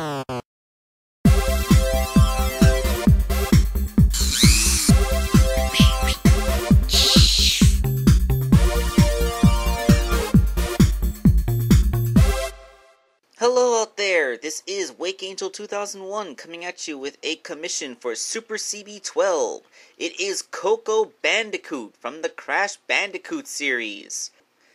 Hello out there, this is Wake Angel 2001 coming at you with a commission for SuperCB12. It is Coco Bandicoot from the Crash Bandicoot series.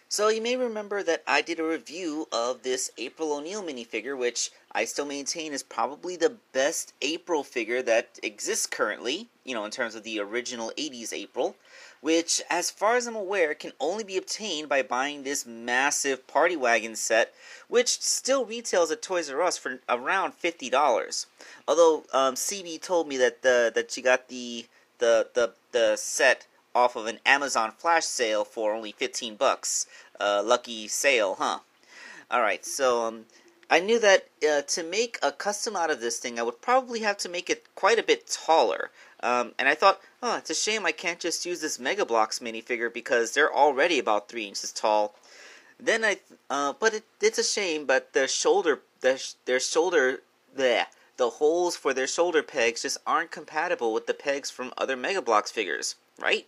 So you may remember that I did a review of this April O'Neil minifigure, which I still maintain is probably the best April figure that exists currently, in terms of the original 80s April, which, as far as I'm aware, can only be obtained by buying this massive party wagon set, which still retails at Toys R Us for around $50. Although CB told me that she got the set off of an Amazon flash sale for only $15. Lucky sale, huh? Alright, so I knew that to make a custom out of this thing, I would probably have to make it quite a bit taller. And I thought, oh, it's a shame I can't just use this Mega Bloks minifigure because they're already about 3 inches tall. Then it's a shame, but the holes for their shoulder pegs just aren't compatible with the pegs from other Mega Bloks figures, right?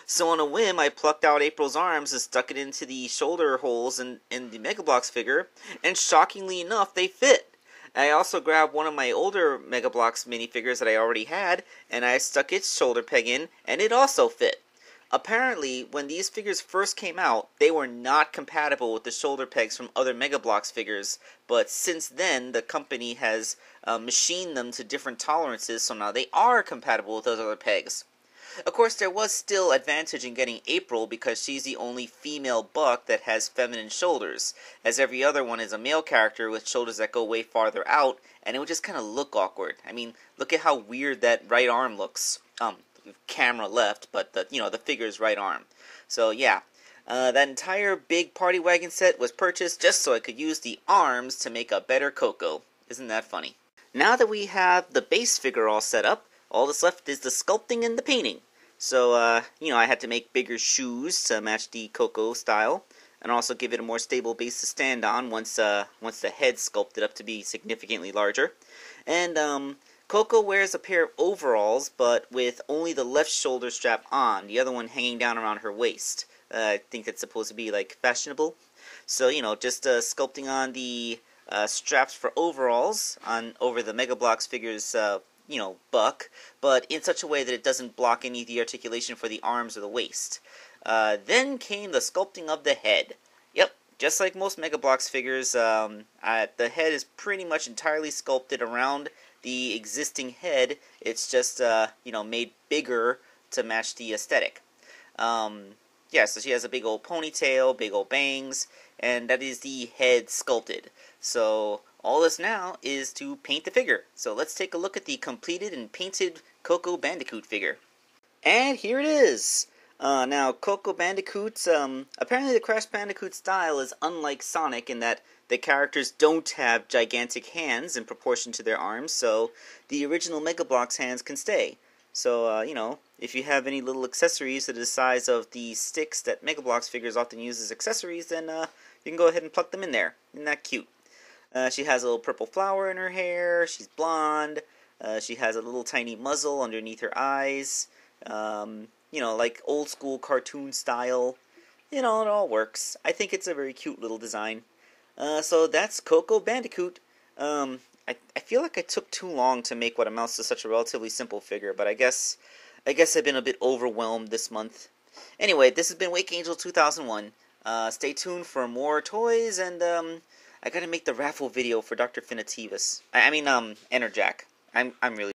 So on a whim, I plucked out April's arms and stuck it into the shoulder holes in the Mega Bloks figure, and shockingly enough, they fit. I also grabbed one of my older Mega Bloks minifigures that I already had, and I stuck its shoulder peg in, and it also fit. Apparently, when these figures first came out, they were not compatible with the shoulder pegs from other Mega Bloks figures, but since then, the company has machined them to different tolerances, so now they are compatible with those other pegs. Of course, there was still advantage in getting April because she's the only female buck that has feminine shoulders, as every other one is a male character with shoulders that go way farther out, and it would just kind of look awkward. I mean, look at how weird that right arm looks. Camera left, but the figure's right arm. So yeah, that entire big party wagon set was purchased just so I could use the arms to make a better Coco. Isn't that funny? Now that we have the base figure all set up, all that's left is the sculpting and the painting. So, I had to make bigger shoes to match the Coco style, and also give it a more stable base to stand on once the head sculpted up to be significantly larger. And, Coco wears a pair of overalls, but with only the left shoulder strap on, the other one hanging down around her waist. I think that's supposed to be, fashionable. So, just sculpting on the straps for overalls over the Mega Bloks figure's buck, but in such a way that it doesn't block any of the articulation for the arms or the waist. Then came the sculpting of the head. Yep, just like most Mega Bloks figures, the head is pretty much entirely sculpted around the existing head. It's just, made bigger to match the aesthetic. So she has a big old ponytail, big old bangs, and that is the head sculpted. So all this now is to paint the figure. So let's take a look at the completed and painted Coco Bandicoot figure. And here it is! Now, Coco Bandicoot, apparently the Crash Bandicoot style is unlike Sonic in that the characters don't have gigantic hands in proportion to their arms, so the original Mega Bloks hands can stay. So, if you have any little accessories that are the size of the sticks that Mega Bloks figures often use as accessories, then you can go ahead and plug them in there. Isn't that cute? She has a little purple flower in her hair, she's blonde, she has a little tiny muzzle underneath her eyes, like old school cartoon style. It all works. I think it's a very cute little design. So that's Coco Bandicoot. I feel like I took too long to make what amounts to such a relatively simple figure, but I guess I've been a bit overwhelmed this month. Anyway, this has been Wake Angel 2001. Stay tuned for more toys, and I gotta make the raffle video for Dr. Finitivus. I mean, Enerjack. I'm really